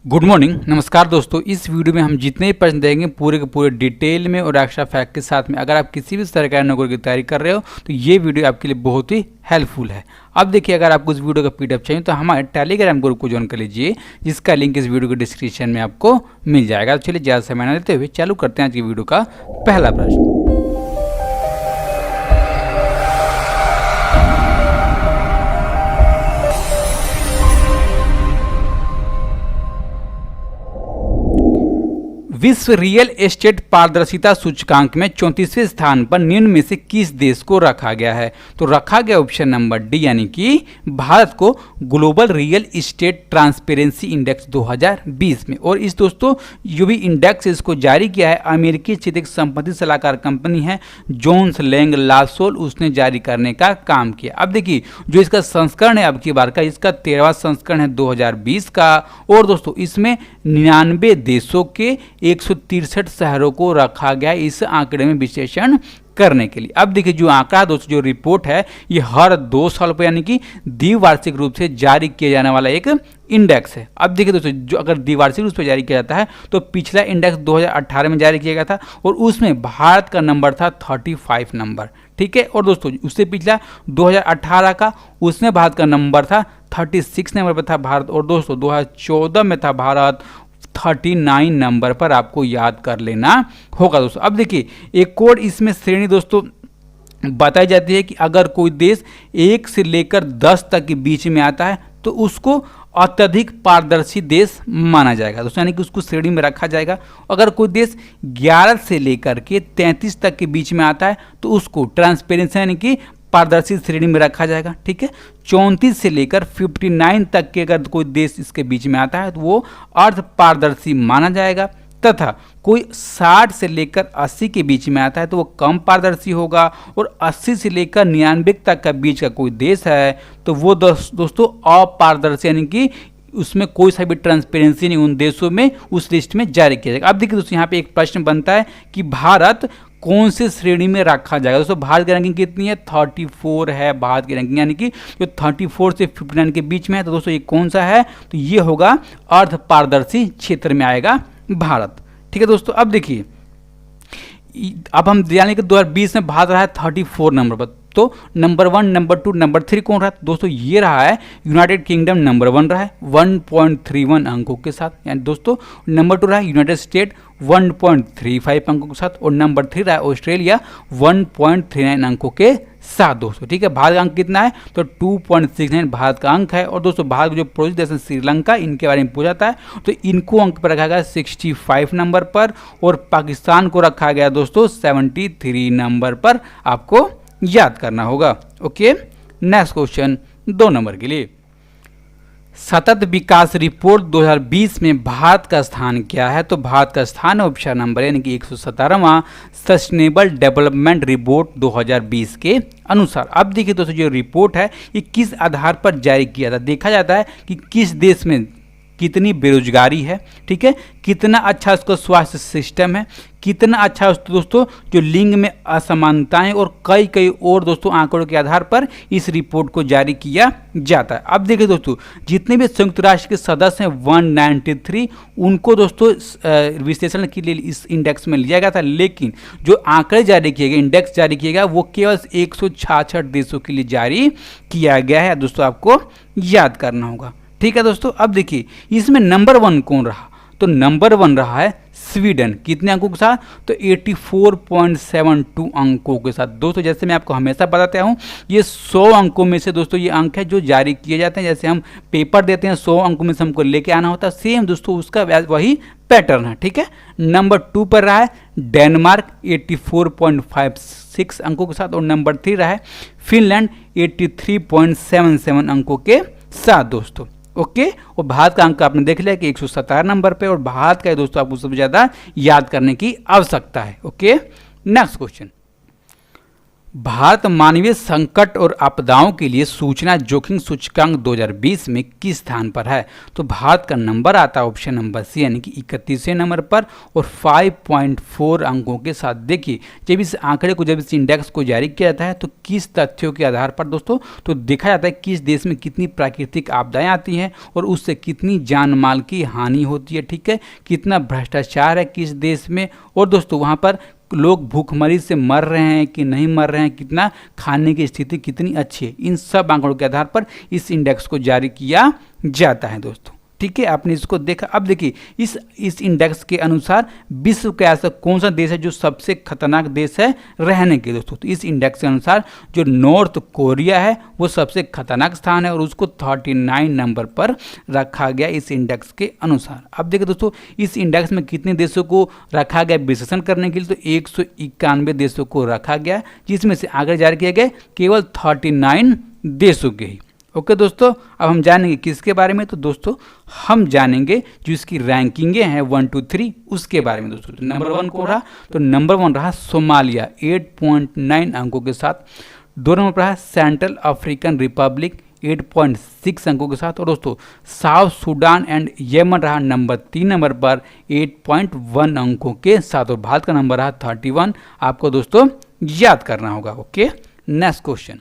Good morning, नमस्कार दोस्तों। इस वीडियो में हम जितने भी प्रश्न देंगे पूरे के पूरे डिटेल में और एक्स्ट्रा फैक्ट के साथ में। अगर आप किसी भी सरकारी नौकरी की तैयारी कर रहे हो तो ये वीडियो आपके लिए बहुत ही हेल्पफुल है। अब देखिए, अगर आपको इस वीडियो का पीडीएफ चाहिए तो हमारे टेलीग्राम ग्रुप को ज्वाइन कर लीजिए, जिसका लिंक इस वीडियो के डिस्क्रिप्शन में आपको मिल जाएगा। तो चलिए ज़्यादा समय न लेते हुए चालू करते हैं आज की वीडियो का पहला प्रश्न। विश्व रियल एस्टेट पारदर्शिता सूचकांक में 34वें स्थान पर निम्न में से किस देश को रखा गया है? तो रखा गया ऑप्शन नंबर डी, यानी कि भारत को global real estate transparency index 2020 में। और इस दोस्तों जो भी इंडेक्स इसको जारी किया है अमेरिकी स्थित एक संपत्ति सलाहकार कंपनी है जोन्स लैंग लासोल, उसने जारी करने का काम किया। अब देखिए, जो इसका संस्करण है अब की बार का, इसका 13वां संस्करण है 2020 का। और दोस्तों इसमें 99 देशों के 163 शहरों को रखा गया इस आंकड़े में विश्लेषण करने के लिए। अब देखिए, जो आंकड़ा दोस्तों, जो रिपोर्ट है, ये हर 2 साल पर यानी कि द्विवार्षिक रूप से जारी किया जाने वाला एक इंडेक्स है। अब देखिए दोस्तों, जो अगर द्विवार्षिक रूप से जारी किया जाता है तो पिछला इंडेक्स 2018 में जारी किया गया था और उसमें भारत का नंबर था 35 नंबर, ठीक है। और दोस्तों उससे पिछला 2018 का, उसमें भारत का नंबर था 36 नंबर पर था भारत। और दोस्तों 2014 में था भारत 39 नंबर पर, आपको याद कर लेना होगा दोस्तों। अब देखिए, एक और इसमें श्रेणी दोस्तों बताई जाती है कि अगर कोई देश 1 से लेकर 10 तक के बीच में आता है तो उसको अत्यधिक पारदर्शी देश माना जाएगा दोस्तों, यानी कि उसको श्रेणी में रखा जाएगा। अगर कोई देश 11 से लेकर के 33 तक के बीच में आता है तो उसको ट्रांसपेरेंसी यानी कि पारदर्शी श्रेणी में रखा जाएगा, ठीक है। 34 से लेकर 59 तक के अगर कोई देश इसके बीच में आता है तो वो अर्ध पारदर्शी माना जाएगा। तथा कोई 60 से लेकर 80 के बीच में आता है तो वो कम पारदर्शी होगा। और 80 से लेकर 99 तक का बीच का कोई देश है तो वो दोस्तों अपारदर्शी, यानी कि उसमें कोई सा भी ट्रांसपेरेंसी नहीं उन देशों में उस लिस्ट में जारी किया जाएगा। अब देखिए दोस्तों, यहाँ पे एक प्रश्न बनता है कि भारत कौन से श्रेणी में रखा जाएगा। दोस्तों भारत की रैंकिंग कितनी है? 34 है भारत की रैंकिंग, यानी कि जो 34 से 59 के बीच में है। तो दोस्तों ये कौन सा है? तो ये होगा अर्ध पारदर्शी क्षेत्र में आएगा भारत, ठीक है दोस्तों। अब देखिए, अब हम जानेंगे कि 2020 में भारत रहा है 34 नंबर पर। तो नंबर 1, नंबर 2, नंबर 3 कौन रहा है? दोस्तों ये रहा है यूनाइटेड किंगडम, नंबर 1 रहा है 1.31 अंकों के साथ, यानी दोस्तों नंबर 2 रहा है यूनाइटेड स्टेट 1.35 अंकों के साथ। और नंबर 3 रहा है ऑस्ट्रेलिया 1.39 अंकों के साथ दोस्तों, ठीक है। भारत का अंक कितना है? तो 2.69 भारत का अंक है। और दोस्तों भारत के जो पड़ोसी देश है श्रीलंका, इनके बारे में पूछा जाता है तो इनको अंक पर रखा गया 65 नंबर पर। और पाकिस्तान को रखा गया दोस्तों 73 नंबर पर, आपको याद करना होगा। ओके, नेक्स्ट क्वेश्चन 2 नंबर के लिए। सतत विकास रिपोर्ट 2020 में भारत का स्थान क्या है? तो भारत का स्थान ऑप्शन नंबर यानी कि 117वां सस्टेनेबल डेवलपमेंट रिपोर्ट 2020 के अनुसार। अब देखिए दोस्तों, जो रिपोर्ट है ये किस आधार पर जारी किया था? देखा जाता है कि किस देश में कितनी बेरोजगारी है, ठीक है, कितना अच्छा उसका स्वास्थ्य सिस्टम है, कितना अच्छा दोस्तों जो लिंग में असमानताएं और कई और दोस्तों आंकड़ों के आधार पर इस रिपोर्ट को जारी किया जाता है। अब देखिए दोस्तों, जितने भी संयुक्त राष्ट्र के सदस्य हैं 193, उनको दोस्तों विश्लेषण के लिए इस इंडेक्स में लिया गया था। लेकिन जो आंकड़े जारी किए गए, इंडेक्स जारी किया गया, वो केवल 166 देशों के लिए जारी किया गया है दोस्तों, आपको याद करना होगा, ठीक है दोस्तों। अब देखिए, इसमें नंबर 1 कौन रहा? तो नंबर 1 रहा है स्वीडन, कितने अंकों के साथ? तो 84.72 अंकों के साथ दोस्तों। जैसे मैं आपको हमेशा बताता हूँ, ये 100 अंकों में से दोस्तों ये अंक है जो जारी किए जाते हैं। जैसे हम पेपर देते हैं 100 अंकों में से हमको लेके आना होता है, सेम दोस्तों उसका वही पैटर्न है, ठीक है। नंबर 2 पर रहा है डेनमार्क 84.56 अंकों के साथ। और नंबर 3 रहा है फिनलैंड 83.77 अंकों के साथ दोस्तों, ओके। और भारत का अंक आपने देख लिया कि 117 नंबर पे, और भारत का दोस्तों आपको सबसे ज़्यादा याद करने की आवश्यकता है, ओके। नेक्स्ट क्वेश्चन भारत मानवीय संकट और आपदाओं के लिए सूचना जोखिम सूचकांक 2020 में किस स्थान पर है? तो भारत का नंबर आता है ऑप्शन नंबर सी यानी कि 31वें नंबर पर और 5.4 अंकों के साथ। देखिए जब इस आंकड़े को, जब इस इंडेक्स को जारी किया जाता है तो किस तथ्यों के आधार पर दोस्तों, तो देखा जाता है किस देश में कितनी प्राकृतिक आपदाएं आती हैं और उससे कितनी जान माल की हानि होती है, ठीक है, कितना भ्रष्टाचार है किस देश में, और दोस्तों वहाँ पर लोग भूखमरी से मर रहे हैं कि नहीं मर रहे हैं, कितना खाने की स्थिति कितनी अच्छी है, इन सब आंकड़ों के आधार पर इस इंडेक्स को जारी किया जाता है दोस्तों। ठीक है, आपने इसको देखा। अब देखिए इस इंडेक्स के अनुसार विश्व का ऐसा कौन सा देश है जो सबसे खतरनाक देश है रहने के दोस्तों। तो इस इंडेक्स के अनुसार जो नॉर्थ कोरिया है वो सबसे खतरनाक स्थान है और उसको 39 नंबर पर रखा गया इस इंडेक्स के अनुसार। अब देखिए दोस्तों इस इंडेक्स में कितने देशों को रखा गया विश्लेषण करने के लिए, तो 191 देशों को रखा गया, जिसमें से आगे जारी किए गए केवल 39 देशों के ही। ओके दोस्तों, अब हम जानेंगे किसके बारे में, तो दोस्तों हम जानेंगे जो इसकी रैंकिंगें हैं 1 2 3 उसके बारे में दोस्तों। तो नंबर 1 को रहा, तो नंबर 1 रहा सोमालिया 8.9 अंकों के साथ। 2 नंबर पर रहा सेंट्रल अफ्रीकन रिपब्लिक 8.6 अंकों के साथ। और दोस्तों साउथ सूडान एंड यमन रहा नंबर 3 नंबर पर 8.1 अंकों के साथ। और भारत का नंबर रहा 31, आपको दोस्तों याद करना होगा। ओके, नेक्स्ट क्वेश्चन,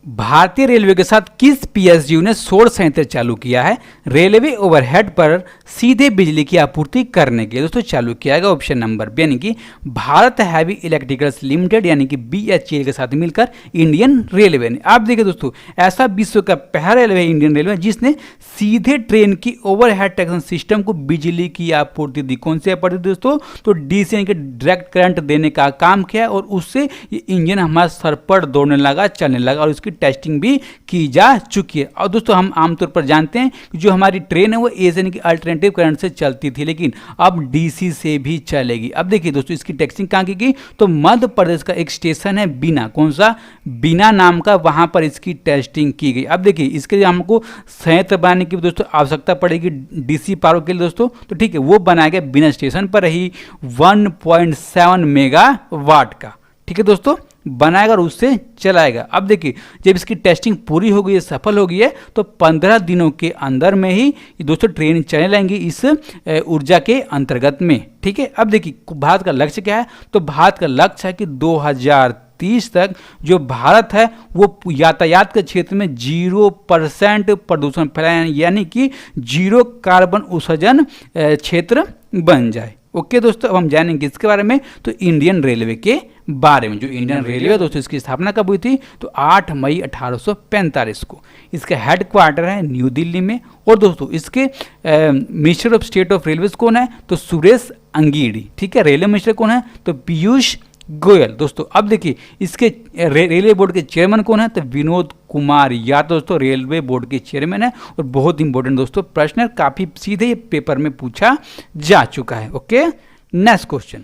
भारतीय रेलवे के साथ किस पीएसयू ने सौर संयंत्र चालू किया है रेलवे ओवरहेड पर सीधे बिजली की आपूर्ति करने के लिए? दोस्तों चालू किया गया ऑप्शन नंबर बी यानी कि भारत हैवी इलेक्ट्रिकल्स लिमिटेड यानी कि बीएचईएल के साथ मिलकर इंडियन रेलवे ने। आप देखिए दोस्तों ऐसा विश्व का पहला रेलवे इंडियन रेलवे जिसने सीधे ट्रेन की ओवरहेड टेक्शन सिस्टम को बिजली की आपूर्ति दी। कौन सी आपूर्ति दोस्तों? तो डीसी यानी कि डायरेक्ट करंट देने का काम किया और उससे ये इंजन हमारा सर पर दौड़ने लगा, चलने लगा और उसकी टेस्टिंग भी की जा चुकी है। और दोस्तों हम आमतौर पर जानते हैं कि जो हमारी ट्रेन है वो एसी यानी कि अल्टरनेटिव करंट से चलती थी, लेकिन अब डीसी से भी चलेगी। अब देखिए दोस्तों इसकी टेस्टिंग कहाँ की गई, तो मध्य प्रदेश का एक स्टेशन है बीना, कौन सा? बीना नाम का, वहां पर इसकी टेस्टिंग की गई। अब देखिए इसके लिए हमको संयंत्र बनाने की दोस्तों आवश्यकता पड़ेगी डीसी पावर के लिए दोस्तों, तो ठीक है वो बनाया गया बीना स्टेशन पर ही 1.7 मेगावाट का, ठीक है दोस्तों बनाएगा और उससे चलाएगा। अब देखिए जब इसकी टेस्टिंग पूरी हो गई है, सफल हो गई है, तो 15 दिनों के अंदर में ही दोस्तों ट्रेन चलने लगेंगी इस ऊर्जा के अंतर्गत में, ठीक है। अब देखिए भारत का लक्ष्य क्या है, तो भारत का लक्ष्य है कि 2030 तक जो भारत है वो यातायात के क्षेत्र में 0% प्रदूषण फैलाए यानी कि 0 कार्बन उत्सर्जन क्षेत्र बन जाए। ओके दोस्तों, अब हम जानेंगे इसके बारे में, तो इंडियन रेलवे के बारे में। जो इंडियन रेलवे दोस्तों इसकी स्थापना कब हुई थी, तो 8 मई 1845 को। इसका हेडक्वार्टर है न्यू दिल्ली में। और दोस्तों इसके minister of state of railways कौन है, तो सुरेश अंगीडी, ठीक है। रेलवे मिनिस्टर कौन है, तो पीयूष गोयल। दोस्तों अब देखिए इसके रेलवे बोर्ड के चेयरमैन कौन है, तो विनोद कुमार यादव दोस्तों रेलवे बोर्ड के चेयरमैन है। और बहुत इंपॉर्टेंट दोस्तों प्रश्न है, काफी सीधे ये पेपर में पूछा जा चुका है। ओके, नेक्स्ट क्वेश्चन,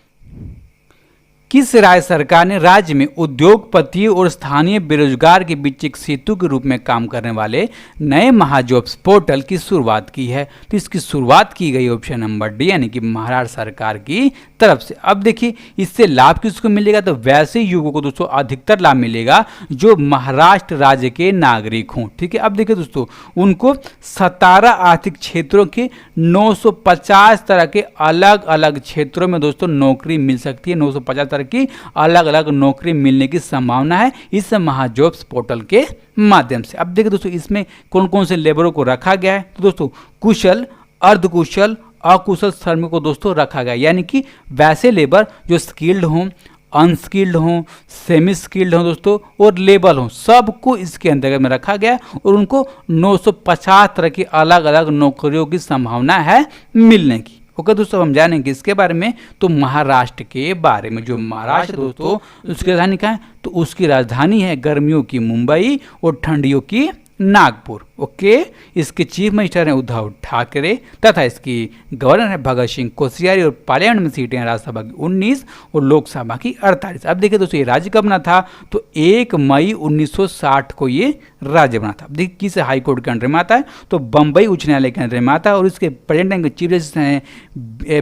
किस राज्य सरकार ने राज्य में उद्योगपतियों और स्थानीय बेरोजगार के बीच एक सेतु के रूप में काम करने वाले नए महाजॉब्स पोर्टल की शुरुआत की है? तो इसकी शुरुआत की गई ऑप्शन नंबर डी यानी कि महाराष्ट्र सरकार की तरफ से। अब देखिए इससे लाभ किसको मिलेगा, तो वैसे युवकों को दोस्तों अधिकतर लाभ मिलेगा जो महाराष्ट्र राज्य के नागरिक हों, ठीक है। अब देखिए दोस्तों उनको 17 आर्थिक क्षेत्रों के 950 तरह के अलग अलग क्षेत्रों में दोस्तों नौकरी मिल सकती है। 950 तरह की अलग अलग नौकरी मिलने की संभावना है इस महाजॉब्स पोर्टल के माध्यम से। अब देखिए दोस्तों इसमें कौन कौन से लेबरों को रखा गया है, तो दोस्तों कुशल, अर्धकुशल, अकुशल श्रमिकों को दोस्तों रखा गया, यानी कि वैसे लेबर जो स्किल्ड हों, अनस्किल्ड हों, सेमी स्किल्ड हों दोस्तों और लेबर हों, सबको इसके अंतर्गत में रखा गया और उनको 950 तरह की अलग अलग नौकरियों की संभावना है मिलने की। ओके दोस्तों हम जानेंगे इसके बारे में, तो महाराष्ट्र के बारे में। जो महाराष्ट्र दोस्तों उसकी राजधानी कहाँ है, तो उसकी राजधानी है गर्मियों की मुंबई और ठंडियों की नागपुर। ओके, इसके चीफ मिनिस्टर हैं उद्धव ठाकरे तथा इसकी गवर्नर है भगत सिंह कोश्यारी और पार्लियामेंट में सीटें हैं राज्यसभा की 19 और लोकसभा की 48। अब देखिए दोस्तों, ये राज्य कब बना था? तो 1 मई 1960 को ये राज्य बना था। देखिए किस हाई कोर्ट के अंडर में आता है? तो बंबई उच्च न्यायालय के अंडर में आता है और इसके प्रेजेंट चीफ जस्टिस हैं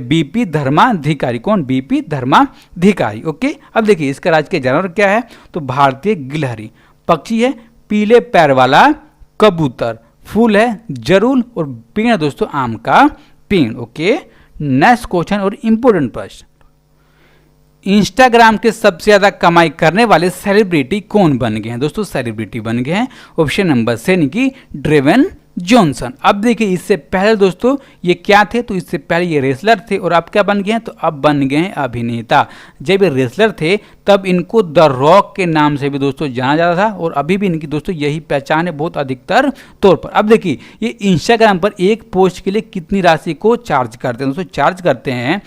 बीपी धर्माधिकारी। कौन? बीपी धर्माधिकारी। ओके, अब देखिए इसका राज्य के जानवर क्या है? तो भारतीय गिलहरी। पक्षी है पीले पैर वाला कबूतर। फूल है जरूल और पेड़ दोस्तों आम का पेड़। ओके, नेक्स्ट क्वेश्चन और इंपोर्टेंट प्रश्न, इंस्टाग्राम के सबसे ज्यादा कमाई करने वाले सेलिब्रिटी कौन बन गए हैं? दोस्तों सेलिब्रिटी बन गए हैं ऑप्शन नंबर से यानी ड्वेन जॉनसन। अब देखिए इससे पहले दोस्तों ये क्या थे? तो इससे पहले ये रेसलर थे और अब क्या बन गए हैं? तो अब बन गए हैं अभिनेता। जब ये रेसलर थे तब इनको द रॉक के नाम से भी दोस्तों जाना जाता था और अभी भी इनकी दोस्तों यही पहचान है बहुत अधिकतर तौर पर। अब देखिए ये इंस्टाग्राम पर एक पोस्ट के लिए कितनी राशि को चार्ज करते हैं? दोस्तों चार्ज करते हैं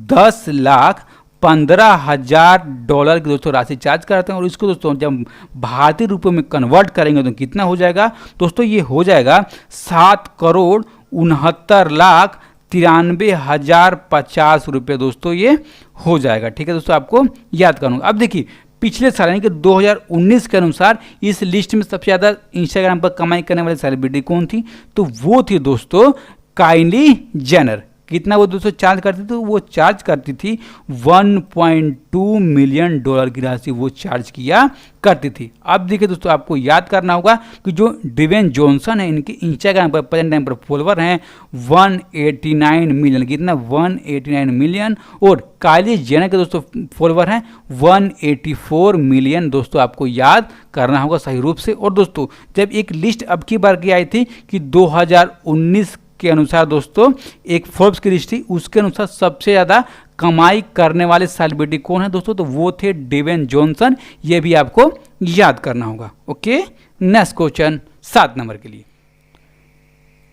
10,15,000 डॉलर की दोस्तों राशि चार्ज करते हैं और इसको दोस्तों जब भारतीय रुपयों में कन्वर्ट करेंगे तो कितना हो जाएगा? दोस्तों ये हो जाएगा 7,69,93,050 रुपये दोस्तों ये हो जाएगा। ठीक है दोस्तों, आपको याद करूँगा। अब देखिए पिछले साल यानी कि 2019 के अनुसार इस लिस्ट में सबसे ज़्यादा इंस्टाग्राम पर कमाई करने वाली सेलिब्रिटी कौन थी? तो वो थी दोस्तों काइली जेनर। कितना वो दोस्तों चार्ज करती थी? तो वो चार्ज करती थी 1.2 मिलियन डॉलर की राशि वो चार्ज किया करती थी। अब देखिए दोस्तों आपको याद करना होगा कि जो ड्वेन जॉनसन है इनके इंस्टाग्राम पर प्रेजेंट टाइम पर फॉलोवर हैं 189 मिलियन। कितना? 189 मिलियन। और काइली जेनर के दोस्तों फॉलोवर हैं 184 मिलियन। दोस्तों आपको याद करना होगा सही रूप से। और दोस्तों जब एक लिस्ट अब की बार की आई थी कि 2019 के अनुसार दोस्तों एक फोर्ब्स की लिस्ट थी, उसके अनुसार सबसे ज़्यादा कमाई करने वाले सेलिब्रिटी कौन है दोस्तों? तो वो थे ड्वेन जॉनसन। ये भी आपको याद करना होगा। ओके, नेक्स्ट क्वेश्चन 7 नंबर के लिए,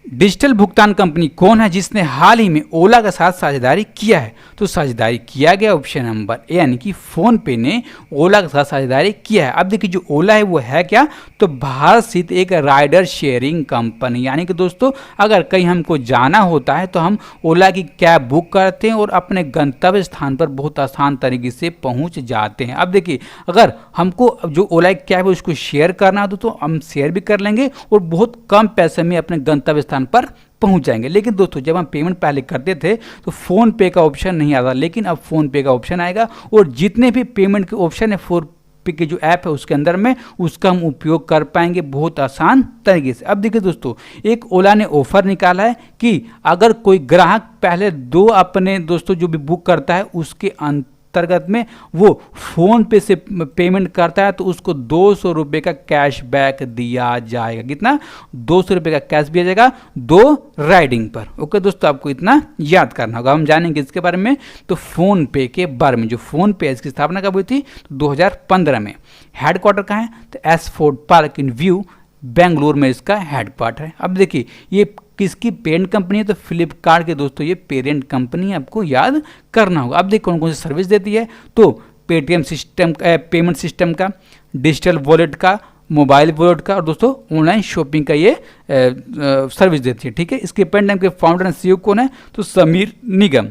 डिजिटल भुगतान कंपनी कौन है जिसने हाल ही में ओला के साथ साझेदारी किया है? तो साझेदारी किया गया ऑप्शन नंबर ए यानी कि फोन पे ने ओला के साथ साझेदारी किया है। अब देखिए जो ओला है वो है क्या? तो भारत स्थित एक राइडर शेयरिंग कंपनी। यानी कि दोस्तों अगर कहीं हमको जाना होता है तो हम ओला की कैब बुक करते हैं और अपने गंतव्य स्थान पर बहुत आसान तरीके से पहुंच जाते हैं। अब देखिए अगर हमको जो ओला की कैब है उसको शेयर करना हो तो हम शेयर भी कर लेंगे और बहुत कम पैसे में अपने गंतव्य स्थान पर पहुंच जाएंगे। लेकिन दोस्तों जब हम पेमेंट पहले करते थे तो फोन पे का ऑप्शन नहीं आता, लेकिन अब फोन पे का ऑप्शन आएगा और जितने भी पेमेंट के ऑप्शन है फोन पे के जो ऐप है उसके अंदर में उसका हम उपयोग कर पाएंगे बहुत आसान तरीके से। अब देखिए दोस्तों एक ओला ने ऑफर निकाला है कि अगर कोई ग्राहक पहले 2 अपने दोस्तों जो भी बुक करता है उसके अंतर्गत में वो फोन पे से पेमेंट करता है तो उसको 200 रुपये का कैशबैक दिया जाएगा। कितना? 200 रुपये का कैश दिया जाएगा 2 राइडिंग पर। ओके दोस्तों आपको इतना याद करना होगा। हम जानेंगे इसके बारे में। तो फोन पे के बारे में, जो फोन पे इसकी स्थापना कब हुई थी? तो 2015 में। हेडक्वार्टर कहाँ है? तो एसफोर्ड पार्क इन व्यू बेंगलुरु में इसका हेडक्वार्टर है। अब देखिए ये किसकी पेरेंट कंपनी है? तो फ्लिपकार्ट के दोस्तों ये पेरेंट कंपनी है, आपको याद करना होगा। अब देखिए कौन कौन सी सर्विस देती है? तो पेटीएम सिस्टम, पेमेंट सिस्टम का, डिजिटल वॉलेट का, मोबाइल वॉलेट का और दोस्तों ऑनलाइन शॉपिंग का ये सर्विस देती है। ठीक है, इसके पेरेंट के फाउंडर एंड सीईओ कौन है? तो समीर निगम।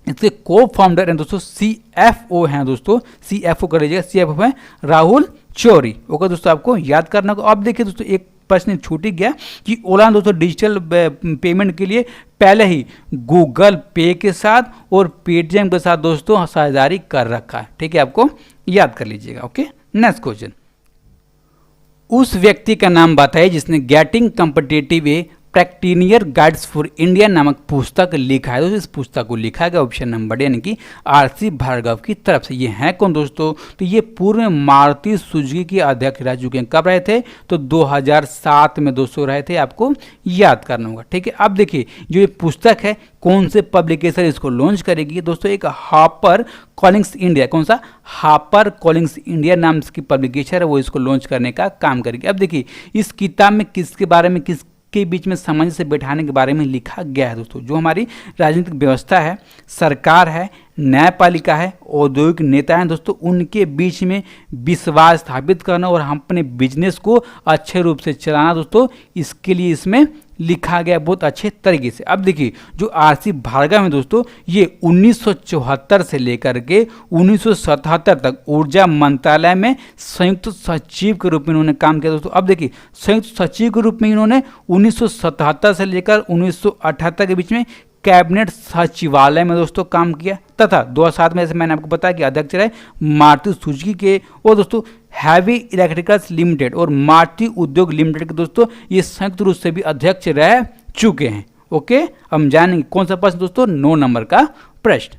इसके को फाउंडर हैं दोस्तों CFO हैं दोस्तों, CFO कर लीजिएगा, CFO है राहुल चौरी। ओके दोस्तों आपको याद करना होगा। अब देखिए दोस्तों एक प्रश्न छूट ही गया कि ओला दोस्तों डिजिटल पेमेंट के लिए पहले ही गूगल पे के साथ और पेटीएम के साथ दोस्तों साझेदारी कर रखा है। ठीक है, आपको याद कर लीजिएगा। ओके, नेक्स्ट क्वेश्चन, उस व्यक्ति का नाम बताइए जिसने getting competitive a practitioner guides for India नामक पुस्तक लिखा है। दोस्तों इस पुस्तक को लिखा गया ऑप्शन नंबर यानी कि RC भार्गव की तरफ से। ये हैं कौन दोस्तों? तो ये पूर्व में मारुति सुजुकी के अध्यक्ष रह चुके हैं। कब रहे थे? तो 2007 में दोस्तों रहे थे, आपको याद करना होगा। ठीक है, अब देखिए जो ये पुस्तक है कौन से पब्लिकेशन इसको लॉन्च करेगी? दोस्तों एक हापर कॉलिंग्स इंडिया, कौन सा? हापर कॉलिंग्स इंडिया नाम की पब्लिकेशन है वो इसको लॉन्च करने का काम करेगी। अब देखिए इस किताब में किसके बारे में के बीच में सामंजस्य बैठाने के बारे में लिखा गया है दोस्तों। जो हमारी राजनीतिक व्यवस्था है, सरकार है, न्यायपालिका है, औद्योगिक नेता हैं दोस्तों, उनके बीच में विश्वास स्थापित करना और हम अपने बिजनेस को अच्छे रूप से चलाना दोस्तों, इसके लिए इसमें लिखा गया बहुत अच्छे तरीके से। अब देखिए जो आरसी भार्गव है दोस्तों, ये 1974 से लेकर के 1977 तक ऊर्जा मंत्रालय में संयुक्त सचिव के रूप में इन्होंने काम किया दोस्तों। अब देखिए संयुक्त सचिव के रूप में इन्होंने 1977 से लेकर 1978 के बीच में कैबिनेट सचिवालय में दोस्तों काम किया, तथा 2007 में जैसे मैंने आपको बताया कि अध्यक्ष रहे मारुति सुजुकी के, और दोस्तों हैवी इलेक्ट्रिकल्स लिमिटेड और मारुति उद्योग लिमिटेड के दोस्तों ये संयुक्त रूप से भी अध्यक्ष रह चुके हैं। ओके, हम जानेंगे कौन सा प्रश्न दोस्तों, 9 नंबर का प्रश्न।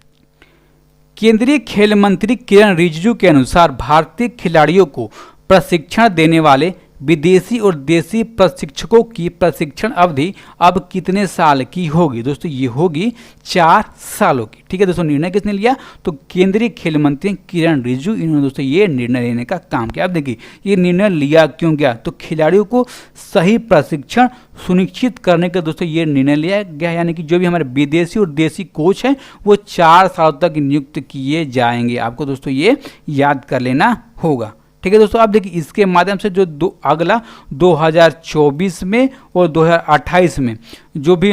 केंद्रीय खेल मंत्री किरण रिजिजू के अनुसार भारतीय खिलाड़ियों को प्रशिक्षण देने वाले विदेशी और देसी प्रशिक्षकों की प्रशिक्षण अवधि अब कितने साल की होगी दोस्तों? ये होगी 4 सालों की। ठीक है दोस्तों, निर्णय किसने लिया? तो केंद्रीय खेल मंत्री किरण रिजिजू, इन्होंने दोस्तों ये निर्णय लेने का काम किया। अब देखिए ये निर्णय लिया क्यों गया? तो खिलाड़ियों को सही प्रशिक्षण सुनिश्चित करने का दोस्तों ये निर्णय लिया गया, यानी कि जो भी हमारे विदेशी और देसी कोच हैं वो 4 साल तक नियुक्त किए जाएंगे। आपको दोस्तों ये याद कर लेना होगा। ठीक है दोस्तों, अब देखिए इसके माध्यम से जो अगला 2024 में और 2028 में जो भी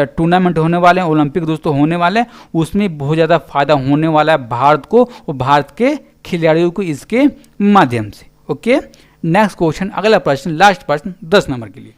टूर्नामेंट होने वाले हैं, ओलंपिक दोस्तों होने वाले हैं, उसमें बहुत ज़्यादा फायदा होने वाला है भारत को और भारत के खिलाड़ियों को इसके माध्यम से। ओके, नेक्स्ट क्वेश्चन, अगला प्रश्न, लास्ट प्रश्न 10 नंबर के लिए।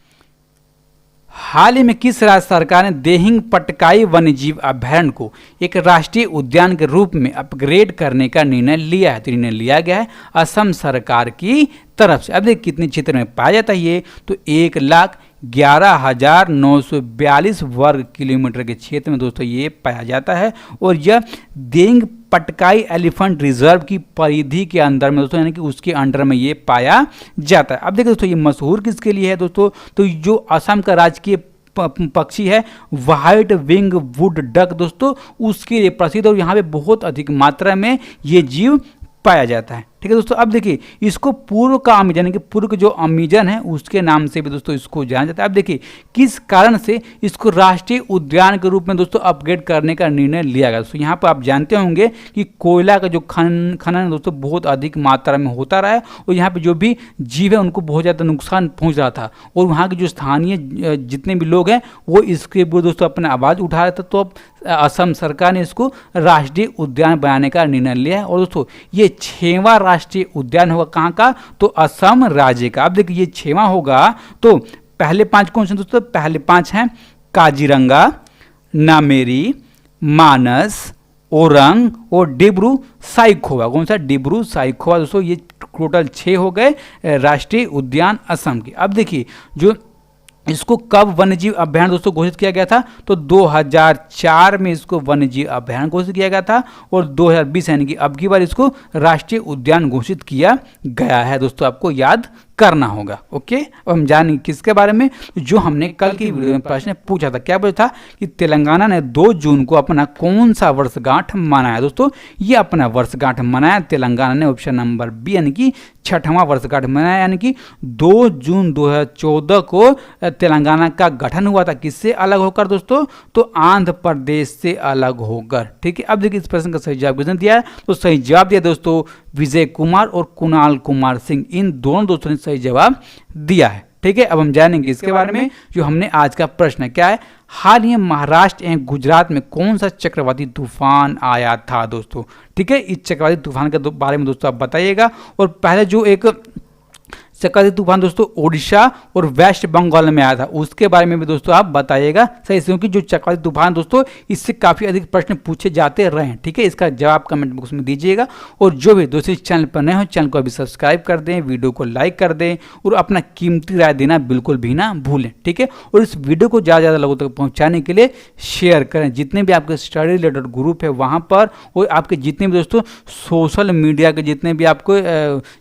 हाल ही में किस राज्य सरकार ने देहिंग पटकाई वन्यजीव अभयारण्य को एक राष्ट्रीय उद्यान के रूप में अपग्रेड करने का निर्णय लिया है? तो निर्णय लिया गया है असम सरकार की तरफ से। अब देखिए कितने क्षेत्र में पाया जाता है ये, तो 1,11,942 वर्ग किलोमीटर के क्षेत्र में दोस्तों ये पाया जाता है, और यह देहिंग पटकाई एलिफेंट रिजर्व की परिधि के अंदर में दोस्तों, यानी कि उसके अंडर में ये पाया जाता है। अब देखिए दोस्तों ये मशहूर किसके लिए है दोस्तों? तो जो असम का राजकीय पक्षी है व्हाइट विंग वुड डक दोस्तों, उसके लिए प्रसिद्ध, और यहाँ पे बहुत अधिक मात्रा में ये जीव पाया जाता है। ठीक है दोस्तों, अब देखिए इसको पूर्व का अमेजन, यानी कि पूर्व के जो अमेजन है उसके नाम से भी दोस्तों इसको जाना जाता है। अब देखिए किस कारण से इसको राष्ट्रीय उद्यान के रूप में दोस्तों अपग्रेड करने का निर्णय लिया गया। दोस्तों यहाँ पर आप जानते होंगे कि कोयला का जो खनन दोस्तों बहुत अधिक मात्रा में होता रहा है, और यहाँ पे जो भी जीव है उनको बहुत ज़्यादा नुकसान पहुँच रहा था, और वहाँ के जो स्थानीय जितने भी लोग हैं वो इसके विरुद्ध दोस्तों अपना आवाज़ उठा रहे थे। तो अब असम सरकार ने इसको राष्ट्रीय उद्यान बनाने का निर्णय लिया है, और दोस्तों ये 6वां राष्ट्रीय उद्यान होगा। कहाँ का? तो असम राज्य का। अब देखिए ये 6वां होगा, तो पहले 5 कौन से दोस्तों? पहले 5 हैं काजीरंगा, नामेरी, मानस, ओरंग और डिब्रू साइखोवा। कौन सा? डिब्रू साइखोवा दोस्तों, ये टोटल 6 हो गए राष्ट्रीय उद्यान असम के। अब देखिए जो इसको कब वन्यजीव अभयारण्य दोस्तों घोषित किया गया था? तो 2004 में इसको वन्यजीव अभयारण्य घोषित किया गया था, और 2020 यानी कि अब की बार इसको राष्ट्रीय उद्यान घोषित किया गया है दोस्तों, आपको याद करना होगा। ओके, अब हम जानेंगे किसके बारे में, जो हमने कल की वीडियो में प्रश्न पूछा था। क्या पूछा था कि तेलंगाना ने 2 जून को अपना कौन सा वर्षगांठ मनाया? दोस्तों ये अपना वर्षगांठ मनाया तेलंगाना ने, ऑप्शन नंबर बी, यानी कि 6वां वर्षगांठ मनाया, यानी कि 2 जून 2014 को तेलंगाना का गठन हुआ था। किससे अलग होकर दोस्तों? तो आंध्र प्रदेश से अलग होकर। ठीक है, अब देखिए इस प्रश्न का सही जवाब किसने दिया है? तो सही जवाब दिया दोस्तों विजय कुमार और कुणाल कुमार सिंह, इन दोनों दोस्तों ने सही जवाब दिया है। ठीक है, अब हम जानेंगे इसके बारे में, जो हमने आज का प्रश्न क्या है। हाल ही में महाराष्ट्र एवं गुजरात में कौन सा चक्रवाती तूफान आया था दोस्तों? ठीक है, इस चक्रवाती तूफान के बारे में दोस्तों आप बताइएगा। और पहले जो एक चक्रवाती तूफान दोस्तों ओडिशा और वेस्ट बंगाल में आया था, उसके बारे में भी दोस्तों आप बताइएगा सही से, क्योंकि जो चक्रवाती तूफान दोस्तों इससे काफ़ी अधिक प्रश्न पूछे जाते रहे हैं। ठीक है, इसका जवाब कमेंट बॉक्स में दीजिएगा। और जो भी दोस्तों इस चैनल पर नए हो, चैनल को अभी सब्सक्राइब कर दें, वीडियो को लाइक कर दें, और अपना कीमती राय देना बिल्कुल भी ना भूलें। ठीक है, और इस वीडियो को ज़्यादा से ज़्यादा लोगों तक पहुँचाने के लिए शेयर करें, जितने भी आपके स्टडी रिलेटेड ग्रुप है वहाँ पर, और आपके जितने भी दोस्तों सोशल मीडिया के जितने भी आपको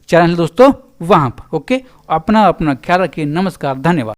चैनल दोस्तों वहाँ पर। ओके, अपना ख्याल रखिए। नमस्कार, धन्यवाद।